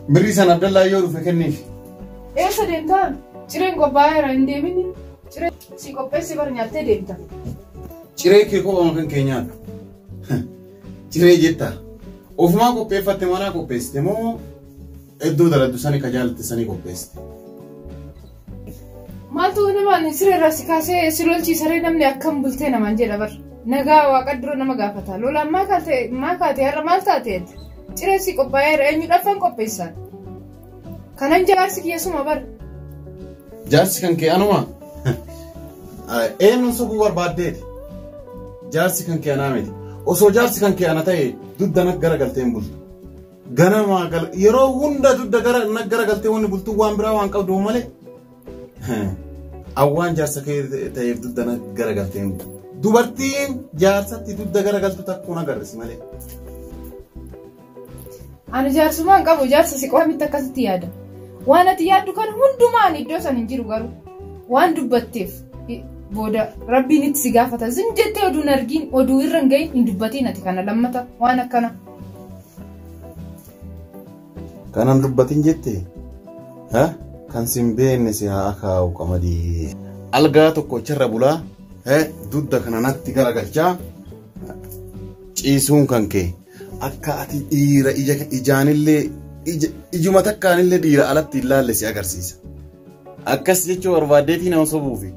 Berisan Abdallah yoo dhufe kenniif. Eessa deemtaa? Cireen qophaa'eera hin deemini. Ciree si qopheessi bar nyaattee deemta. Ciree kee kophaa kan keenyaadha. Ciree jetta. Ofumaa qopheeffatte manaa qopheessite moo iddoo daladdu sanii ka jaalatte sanii qopheessite? Maaltu namaan sireerraa si kaasee si lolchiisaree namni akkam bultee namaan jedha bar. Nagaa waaqa dura nama gaafata. Lolaan maa kaatee har'a maal taateeti? Ciree si qophaa'eera eenyudhaafan qopheessan? Kanan jaarsi kiyyasuma bar. Jaarsi kan kee anuma? Eenyuun sobuu barbaaddeeti? Jaarsi kan kee anaa miti. Osoo jaarsi kan kee ana ta'e dudda nag garagaltee hin bultu. Ganama yeroo hunda dudda nag garagaltee wanni bultuu waan biraa waan qabdu malee. Awwaan jaarsa kee ta'eef dudda nag garagaltee hin bultu. Dubartiin jaarsatti dudda garagaltu takkuun agarrisi malee. Ani jaarsumaan qabu jaarsa si qoamitti akkasitti yaada. Waan ati yaaddu kan hundumaan iddoo san hin jiru garuu waan dubbatteef booda rabbiin itti si gaafata. Zin jettee oduun argiin oduu irra hin gahin hin dubbatiin ati kana lammata waan akkana. Kanan dubbatiin jettee? Kan sin beenne si haa akaa'u qamadii. Algaa tokko charra bulaa dudda kana natti garagalchaa ciisuun kan kee akka ati dhiira ijaanillee ijuma takkaanillee dhiira alatti ilaalle si agarsiisa. Akkas jechuun barbaaddeetii nama sobuufi.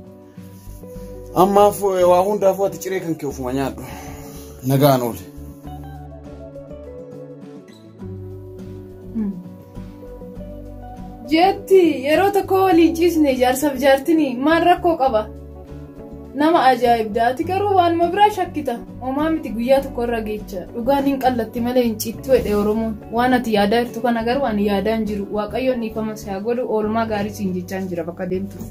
Ammaaf waa hundaafuu ati ciree kan kee ofuma nyaadhu. Nagaan oole. Jetti yeroo tokko waliin ciisne jaarsaaf jaartini maal rakkoo qaba? Nama ajaa'ibdaati garuu waanuma biraa shakkita. Homaa miti guyyaa tokko irra geecha. Dhugaan hin qallatti malee hin ciittu jedhe Oromoon. Waan ati yaadaa jirtu kana garuu waan yaadaa hin jiru. Waaqayyoon dhiifama si haa godhu oolmaa gaarii siin jechaa hin jira bakka deemtu.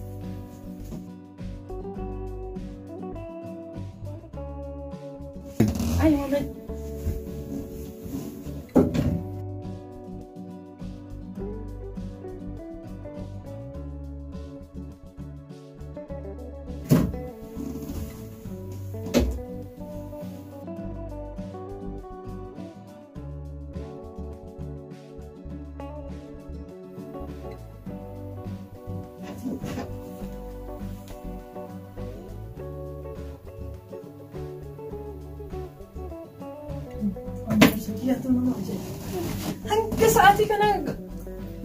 Hanga sa'aatii kana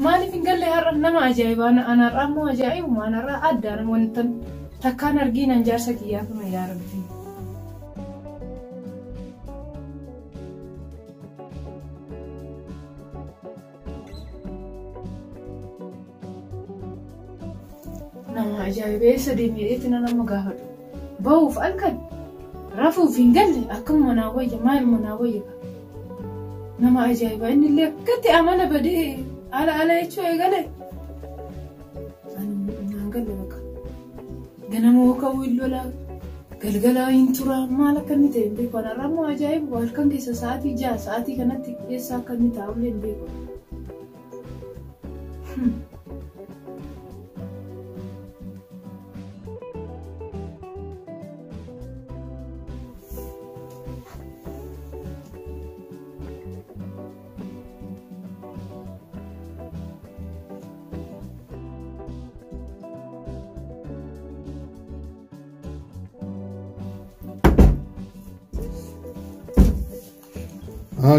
maaliif hin galle har'a nama ajaa'iba anarraa immoo ajaa'ibuma anarraa addaan wanta takkaan arginan jaarsa kiyyaa kuma yaa rabbi. Nama ajaa'ibee sadii miidheetti nama gaafadhu. Ba'uuf halkan rafuuf hin galle akkuma naa wayya maaluma naa wayya. Nama ajaa'iba inni illee akkatti amala badee ala jechuu eegale. Naan galle bakka. Ganama ka'uu hin lola galgalaa hin tura maal akka inni ta'e hin beeku. Kanarraa immoo ajaa'iba halkan keessa sa'aatii 6 sa'aatii kanatti keessa akka inni taa'ullee hin beeku.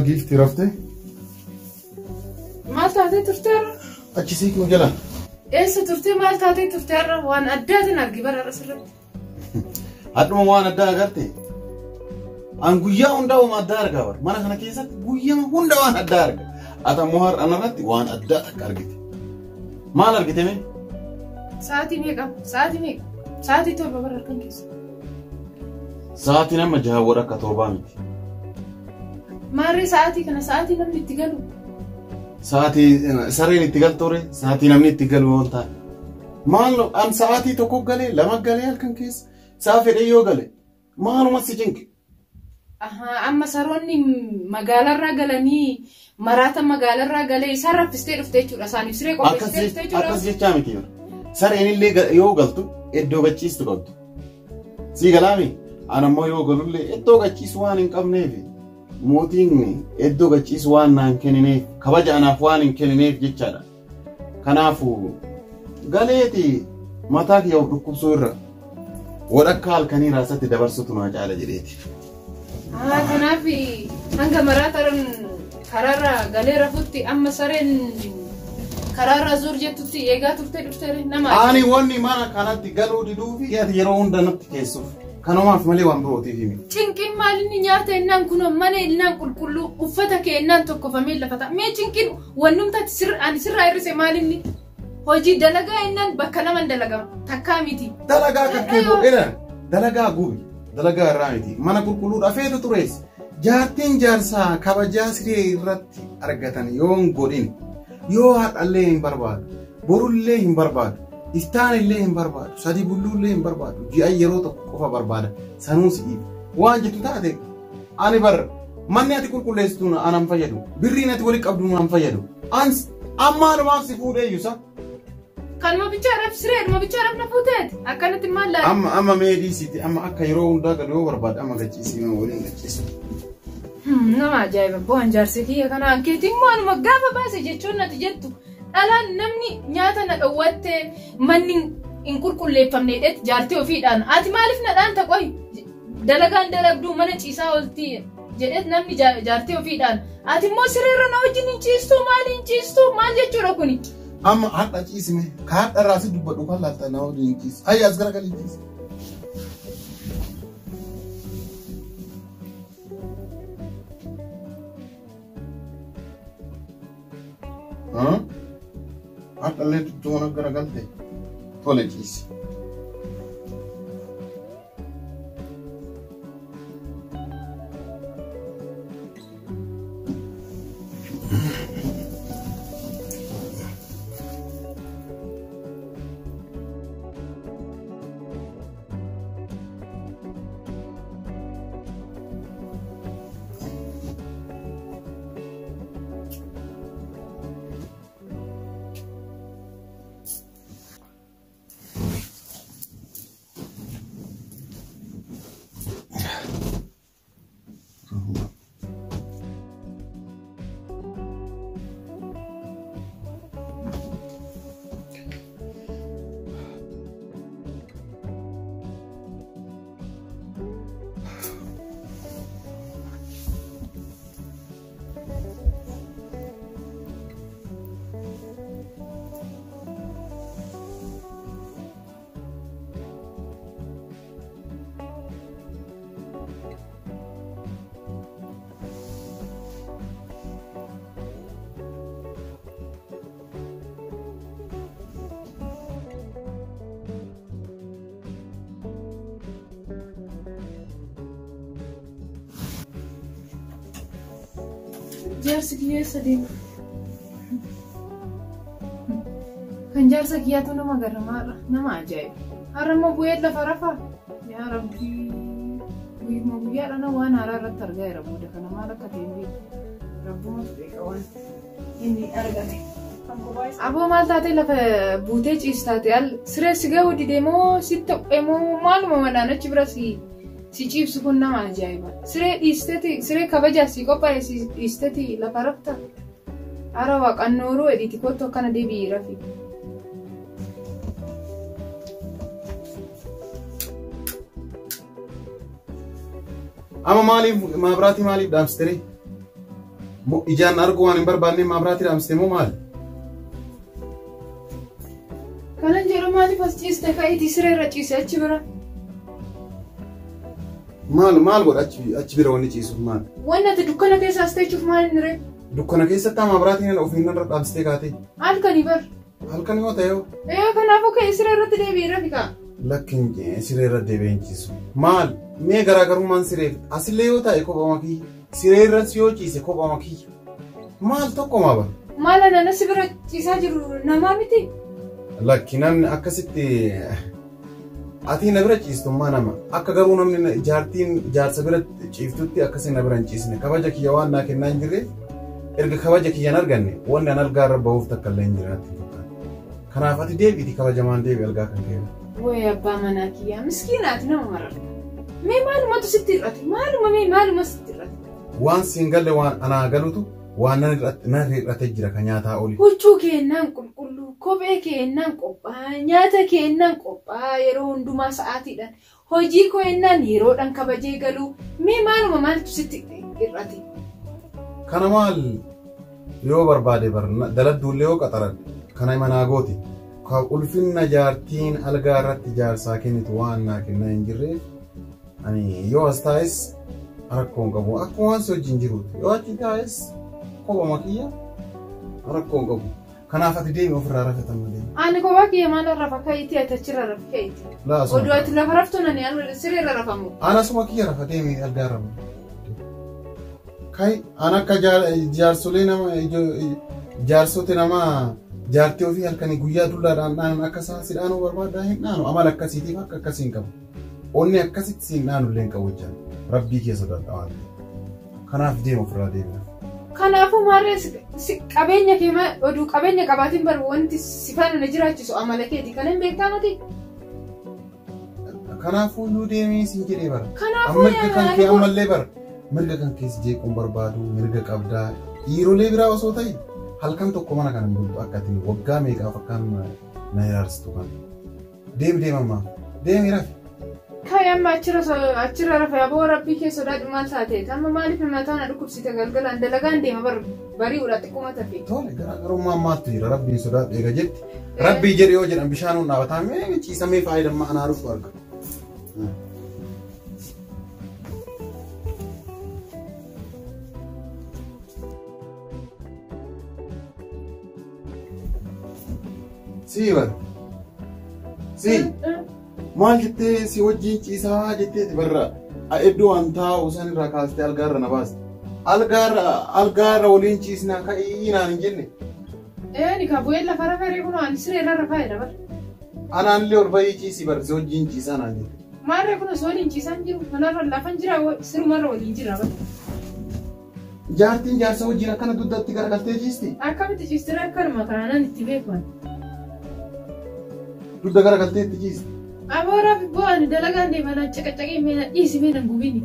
Gifti rafte? Maal taatee turteerra? Achi sii kun jala. Eessa turtee maal taatee turteerra? Waan addaatiin argi bara asirratti. Hadduma waan addaa agarte? An guyyaa hundaa waan addaa argaa bara. Mana kana keessatti guyyaa hunda waan addaa arga. Ata immoo har'anarratti waan addaa takka argite. Maal argite mee? Sa'aatii meeqa? Sa'aatii meeqa? Sa'aatii 7 bara harkan keessa. Sa'aatii nama 6 warra akka 7 miti. Maarree sa'aatii kana sa'aatii namni itti galu. Sa'aatii sareen itti galtoore sa'aatii namni itti galu waan ta'e. Maaloo an sa'aatii tokko galee lama galee halkan keessa sa'a fedhee yoo gale maaluma si jinqe. Amma saroonni magaalarraa galanii maraata magaalarraa galee isaan raffistee dhufte jechuudha. Isaaniif siree qopheessitee dhufte jechuudha. Akkas jechaa miti sareen illee yoo galtu iddoo gachiistu qabdu. Si galaami an ammoo yoo galullee iddoo gachiisu waan hin qabneefi. mootiin iddoo gachiisu waan naan kennineef kabaja anaaf waan hin kennineef jechaadha. Kanaafuu galeeti mataa kiyya dhukkubsuu irra wadhakka halkanii raasatti dabarsutu naa caala jedheeti. Kanaaf hanga maraataran karaarra galee rafutti amma sareen karaarra zuur jettutti eegaa turte dhuftee nama. Ani wanni mana kanatti galuu diduu fi yeroo hunda natti keessuuf. Kanumaaf malee waan birootiif himi. Cinqiin maalinni nyaata ennaan kun mana ennaan qulqulluu uffata kee ennaan tokkofamee lafa ta'a. Mee cinqiin wannumtaatti ani sirraa hir'ise maalinni hojii dalagaa ennaan bakka laman dalagama takkaa miti. Dalagaa kan kee godheedhaan dalagaa gubi dalagaa irraa miti mana qulqulluudha feetu turees jaartiin jaarsaa kabajaa siree irratti argatan yoo hin godhin yoo haadhallee hin barbaadu borullee hin barbaadu. Istaan illee hin barbaadu, sadii bulluu illee hin barbaadu, ji'a yeroo tokko qofa barbaada. Sanuus waan jettu taate ani bar manni ati qulqulleessitu anan fayyadu, birriin ati walitti qabdu anan fayyadu. Ammaanumaaf si fuudhee iyyusa. Kanuma bichaadhaaf sireedhuma bichaadhaaf na fuuteeti. Akkanatti maal laata? Amma meediisiiti amma akka yeroo hundaa gadi yoo barbaadu amma gachiisii nama waliin gachiisu. Nama ajaa'iba bu'aan jaarsi kiyya kana ankeetiin waanuma gaafa baase jechuun nati jettu. Dhalaan namni nyaata na dhowwatte manni hin qulqulleeffamne dheetti jaartii ofiidhaan ati maaliif nadhaan taqoy dalagaan dalagduu mana ciisaa ooltii jedheet namni jaartii ofiidhaan ati immoo sireerra na wajjin hin ciistuu maali hin ciistuu maal jechuudha kuni. Amma hadha ciisime ka hadha irraa si dubbadhu kan laata na wajjin hin ciisu ayya as gara galii ciisu. Hadhallee tuttuun gara galte tole ciisi. Jaarsi kiyya sadii kan jaarsa kiyyaatu nama garamaadha nama ajaa'iba har'a immoo bu'ee lafa rafaa yaa rabbii guyyuma guyyaadhana waan haaraa irratti argaa jira booda kana maal akka ta'e beeku rabbumatu beeka waan inni argate. Aboo maal taatee lafa buutee ciistaate al sireessi gahuu didee moo sitti ta'e moo maaluma madaan achi bira si ciibsu kun nama ajaa'iba. Siree dhiisteeti siree kabajaa si qophaa'e si dhiisteeti lafa rafta. Ara waaqannooruu edhiiti kottu akkana deebi'ee rafi. Amma maaliif maabiraatii maaliif dhaamsitee? Ijaan arguu waan hin barbaanne maabiraatii dhaamsitee moo maali? Kanan jedhu maaliif as ciiste ka'iitii siree irra ciise achi bira? Maal godha achi bira wanni ciisuuf maal? Wanni ati dukkana keessa as teechuuf maal inni ree? Dukkana keessatti maabiraatiin ofiin irra dhaamsitee kaatee? Halkanii bar. Halkan yoo ta'e yoo? Kanaafuu ka'ee siree irratti deebi'ee rafi ka'a. Lakkin siree irra deebi'ee hin ciisu. Maal? Mee garaagarummaan siree asillee yoo ta'e kophama kiyya. Siree irratti yoo ciise kophama kiyya. Maal tokkomaa bara? Maal ana si bira ciisaa jiru namaa miti? Lakki namni akkasitti ati na bira ciistummaa nama akka garuu namni jaarsa bira ciiftutti akkasii na bira hin ciisne kabaja kiyya waan naa kennaa hin jirre erga kabaja kiyyan arganne wanni an algaa irra bahuuf takka illee hin jiraatti fakkaata. Kanaaf ati deebiiti kabajamaan deebi algaa kan keessa. Woy abbaa manaa kiyyaa miskiinaati nama mararta. Mee maalumatu sitti hir'ate? Maaluma sitti hir'ate? waan siin galle waan anaa galutu waan nan hir'ate jira kan nyaataa oli. Huccuu keennan qulqulluu, kophee keennan qophaa, nyaata keennan qophaa yeroo hundumaa sa'aatiidhaan. Hojii keennan yeroodhaan kabajee galuu mee maaluma maaltu sitti hir'ate? Kana maal yoo barbaade daladduullee yoo qaxaran kana manaa gooti. Ka ulfinna jaartiin algaa irratti jaarsaa kennitu waan naa kennaa hin jirre ani yoo as taa'es rakkoon qabu akkuma waan si wajjin jiruuti yoo achi taa'es kopha makiyya rakkoon qabu. Kanaaf ati deemi ofirraa rafetan malee. Ani kophaa kiyya maal rafa ka'iiti ati achirra rafa ka'iiti. Oduu ati lafa raftu nani sirriirra rafamu. Anasuma kiyya rafa deemi algaa ramu. Kai ana akka jaarsolee nama jaarsote nama jaartii ofii halkanii guyyaa dullaadhaan dhaanan akka saasi dhaanuu barbaadaa hin dhaanu amala akkasiitiif akka akkasiin qabu. Onni akkasitti siin dhaanu illee hin qabu jechaan rabbii keessa dadhabaa. Kanaaf deemu ofirraa deemna. Kanaafuu maarree qabeenya keema oduu qabeenya qabaatiin bar wanti si faana na jiraachisu amala keeti kan hin beektamati. Kanaafuu yoo deemee siin jedhee bara. Kanaafuu mirga kan kee ammallee bara. Mirga kan keessa jeequun barbaadu mirga qabdaa dhiirolee biraa osoo ta'e halkan tokko mana kan hin bultu akka ati waggaa meeqaaf akkaan na yaarsitu kan. Deemammaa deemi rafi. Kai amma achirra rafa aboo rabbii kee sodaadhu maal taatee amma maaliif mataa na dhukkubsite galgalaan dalagaan deema barii udha xiqquma tafe. Tole garaagarummaa maattu jira rabbiin sodaadhu eega jetti. Rabbii jedhe yoo jedhan bishaanuun dhaabataa mee ciisamee faayidammaa anaa dhufu arga. Si maal jettee si wajjin ciisaa jetteeti barra iddoo waan taa'u san irraa kaastee algaarra na baaste. Algaarra waliin ciisnaa ka'ii naan hin jenne. Ni kabu'ee lafa rafaree kun waan sireerra rafaa jira bara. Anaan illee ol bahii ciisii bara si wajjin ciisaa naan jette. Maarree kun osoo waliin ciisaan jiru kanarra lafan jira sirumarra waliin jira bara. Jaartiin jaarsa wajjin akkana dugdatti garagaltee ciisti. Akkamitti ciistira akkanuma kanaan itti beekuun. Dugda garagaltee itti ciisti. Abooraa fi bu'aan dalagaan deemanaa caqacaqee meena dhiisi meena gubini.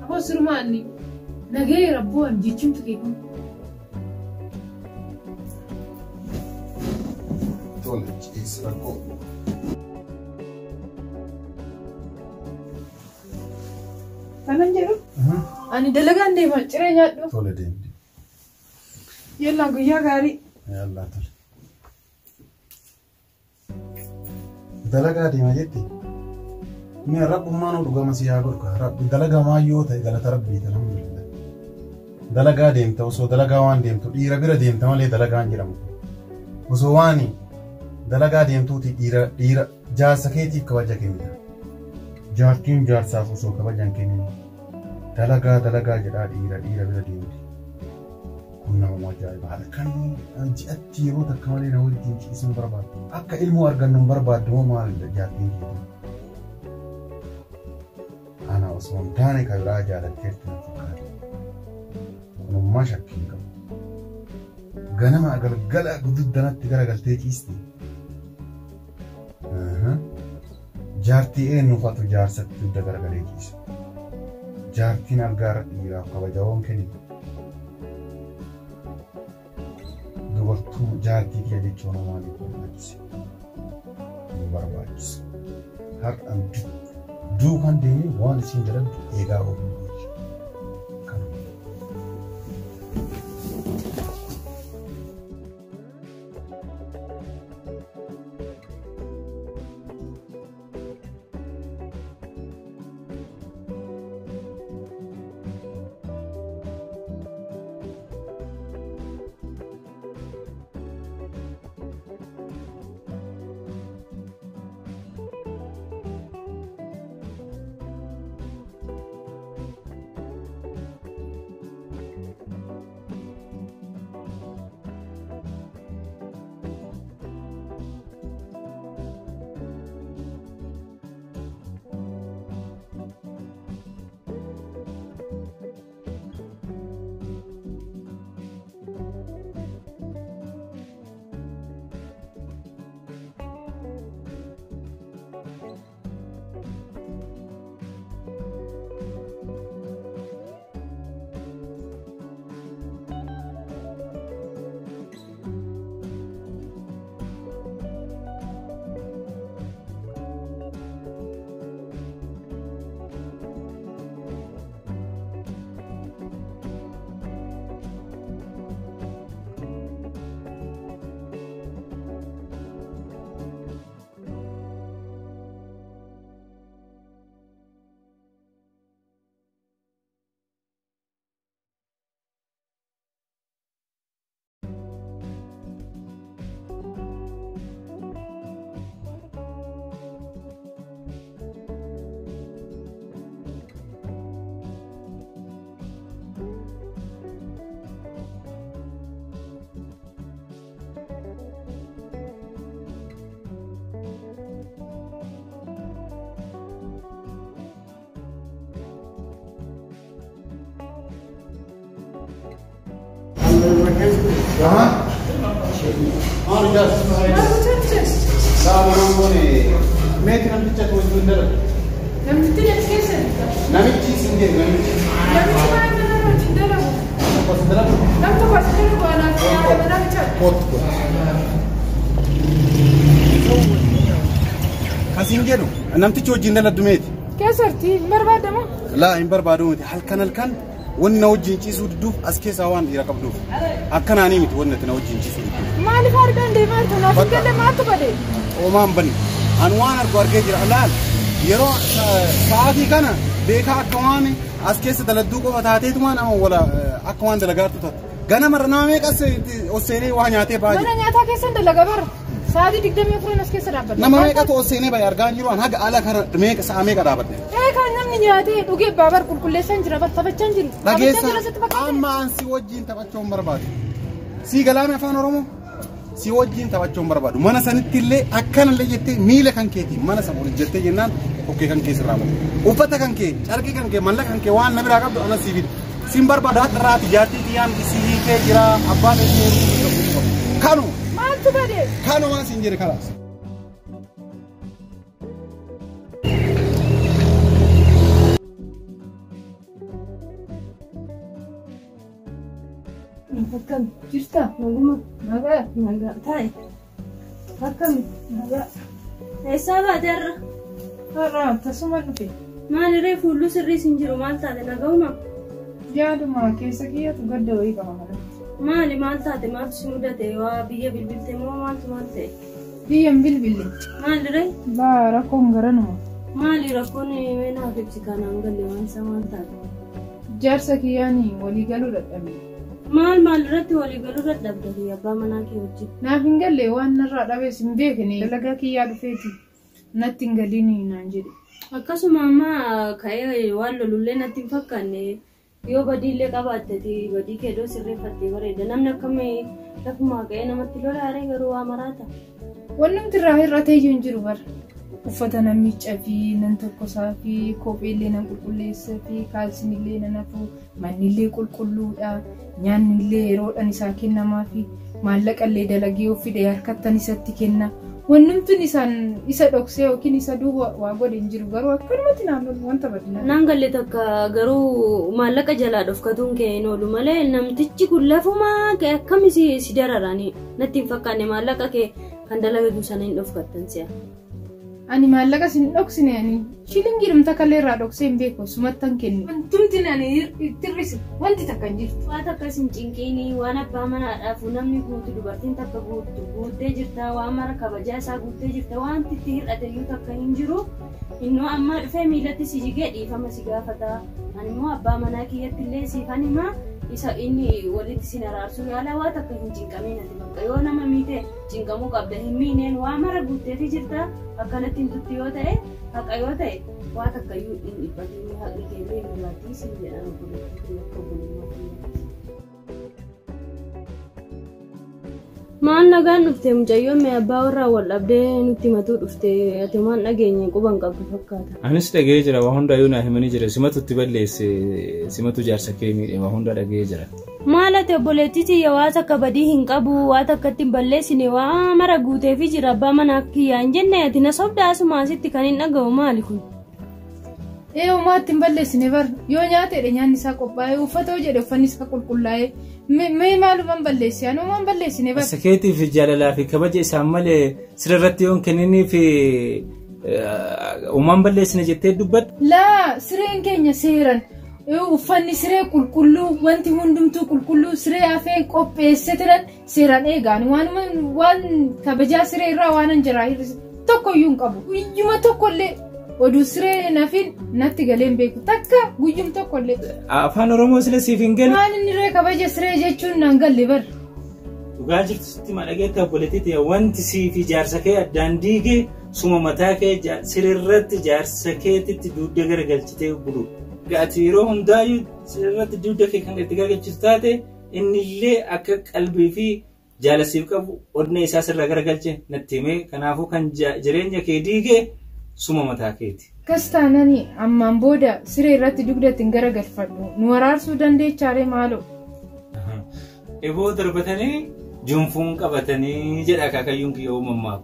Aboo sirumaan nagahee rabbuun jechuun tuqee kun. Tole ciisi rakkoo. Kanan jedhu ani dalagaan deeman ciree nyaadhu. Tole deemti. Yalla guyyaa gaarii. Yalla tole. Dalagaa deema jetti. Mee rabbummaan dhugama si haa godhu. Rabbi dalagaa yoo ta'e galata rabbiiti alhamdulillah. Dalagaa deemta osoo dalagaa waan deemtu dhiira bira deemta malee dalagaan jedhamu. Osoo waan dalagaa deemtuuti dhiira jaarsa keetiif kabaja kennita. Jaartiin jaarsaaf osoo kabajan kennin. Dalagaa jedhaa dhiira bira deemti. Kun nama ajaa'iba. Halkan ji'atti yeroo takka malee na waliin ciisuun barbaadu. Akka ilmoo argannu hin barbaaddu moo maal jaartiin keetii? Ana osoo hin taane kan biraa jaalatteetti na fakkaata. Kunummaa shakkii hin qabu. Ganama galgala gududdanatti garagaltee ciisti. Jaartii eenyuufatu jaarsatti dugda garagalee ciisa. Jaartiin algaarra dhiiraaf kabajawoon kennitu. Dubartuu jaartii kee jechuun maaliif barbaachise? Hin barbaachisu. Har'aan duukaan deemee waan isiin jedhamtu eegaa ooluu. Kasingeru, namtichi wajjin daladdumeeti. Keessatti hin barbaadamu? Laa hin barbaadamuti. Halkan wanna wajjin ciisuu didduuf as keessaa waan dhiira qabduuf. Akkanaanii miti wanna itti na wajjin ciisuu didduuf. Maaliif argaan deemaa jirtu? Naaf hin galle maaltu bade? Oomaan banne. An waan argee jira. Laal yeroo sa'aatii kana beekaa akka waan as keessa daladduu qofa taateetumaan ama wala akka waan dalagaatu taate. Ganamarra nama meeqas oseenee waa nyaatee baay'ee. Mana nyaataa keessan dalaga bara. Saati 24 as keessa dhaabbata. Nama meeqatu oseenee baay'ee argaa jiru an haga ala kana meeqa sa'a meeqa dhaabbatte. Kan namni nyaatee dhugee baabar qulqulleessan jira bar taphachaa jiru. Dhageessa amma an si wajjin taphachuun barbaadu. Si galaame afaan Oromoo si wajjin taphachuun barbaadu. Mana sanitti illee akkanallee jettee miila kan keetiin mana sana ol jettee jennaan okkee kan kee sirraa mala. Uffata kan kee, carqii kan kee, mallaqa kan kee waan na biraa qabdu ana siif sin barbaadu hatta irraati jaartii tiyyaan si hiikee jira abbaan ishee kanu. Maaltu bade? Kanu waan sin jedhe kalaas. Akkam jirta? Nagaa. Taa'e. Akkam? Nagaa. Eessaa baateerra? Har'a tasuma dhufe. Maalirree fuullu sirriis hin jiru maal taate nagahuma? Yaaduma keessa kiyyatu gadda wayii qaba kanatti. Maal taate maaltu si mudate waa biyya bilbilte moo maaltu maal ta'e? Biyyan bilbille. Maalirree? Baa rakkoon garanuma. Maali rakkoon meenaaf ibsi kanaan galle waan isaa maal taate? Jaarsa kiyyaanii walii galuu dadhabe. Maal irratti walii galuu dadhabde abbaa manaa kee wajjin? Naaf hin galle waan narraa dhabees hin beekne dalagaa kiyyaa dhufeeti natti hin galiin naan jedhe. Akkasuma amma ka'ee waan lolullee natti hin fakkaanne yoo badiillee qabaatteti badii keedoo sirreeffattee bareeda namni akkamii lafumaa ka'ee namatti lolaaree garuu waa maraata. Wannumti irraa hir'atee hin jiru bara. Uffata nan miiccaa fi nan tokkosaa fi kopheellee nan qulqulleessaa fi kaalsinillee nan hafu mannillee qulqulluudha nyaannillee yeroodhaan isaa kennamaa fi maallaqallee dalagee of fide harkattan isatti kenna. Wannumtuun isa dhoksee yookiin isa duuba waa godhe hin jiru garuu akkanumatti naannoo wanta badina. Naan galle takka garuu maallaqa jalaa dhofkatuun kee hin oolu malee namtichi kun lafumaa kee akkamii si dararanii natti hin fakkaanne maallaqa kee kan dalagatu sana hin dhofkattan si'a. Ani maallaqa sin dhoksine ani shilingii dhumta kallee irraa dhoksee hin beeku sumattan kennu. Wantumti ani tirrisi wanti takka hin jirtu. Waan akkas hin cinqiini waan abbaa manaadhaaf namni guutu dubartiin takka guuttee jirta waan mara kabajaa isaa guuttee jirta wanti itti hir'ate iyyuu takka hin jiru. Innoo amma dhufee miilatti si jigee dhiifama si gaafata. Ani immoo abbaa manaa kiyyatti illee siifan himaa isa inni walitti sin araarsu yaala waa takka hin cinqameen ati bakka yoo nama miite cinqamuu qabda hin miineen waa mara guutteetii jirta akkanatti hin tutti yoo ta'e haqa yoo ta'e waa takka iyyuu hin dhiphatiin haqni keellee hin jiraatii sin jedhan maal nagaan dhufte mucayyoo mee abbaa warraa wal dhabdee nutti matuu dhufte ati maal dhageenye quban qabdu fakkaata. Anis dhagee jira waa hunda yoo naa himanii jira simatutti balleesse simatu jaarsa kee miidhe waa hunda dhagee jira. Maal ati obboleettii waa takka badii hin qabu waa takka ittiin balleessine waa mara guuteefi jira abbaa manaa kiyyaa hin jenne ati na sobdaa asumaasitti kan hin dhaga'u maali kun? Uumaa ittiin balleessine bar yoo nyaatedha nyaanni isaa qophaa'ee uffata jedhe uffanni isaa qulqullaa'ee mee maalumaan balleessi anumaan balleessine bar. Sakeetii fi jaalalaa fi kabaja isaan malee sirriitti yoon kenninii fi uumaan balleessine jettee dubbatta. Laa sireen keenya seeran uffanni siree qulqulluu wanti hundumtuu qulqulluu siree hafee qopheesse tiran seeran eegaan waan kabajaa siree irraa waan anjiraa tokkoyyuu hin qabu guyyuma tokkollee. Oduu siree nafin natti galeen beeku takka guyyum tokkollee. Afaan Oromoo sila siif hin galu. Waan inni ree kabaja siree jechuun naan galle bar. Dhugaa jirtu sitti madhageetti obboleettii wanti siifi jaarsa kee addaan diigee suma mataa kee sirriirratti jaarsa keetitti dugda garagalchitee bulu. Gaati yeroo hundaayyuu sirriirratti dugda kee kan itti garagalchitu taate innillee akka qalbii fi jaalasiif qabu odna isaa sirra garagalche natti himee kanaafuu kan jireenya kee diigee. Suma mataa keeti. Kastaanani ammaan booda siree irratti dugda ittiin garagalfadhu nu waraarsuu dandeechaaree maaloo. eboo darbatanii junfuun qabatanii jedha akaakayyuun kiyya uumamaa.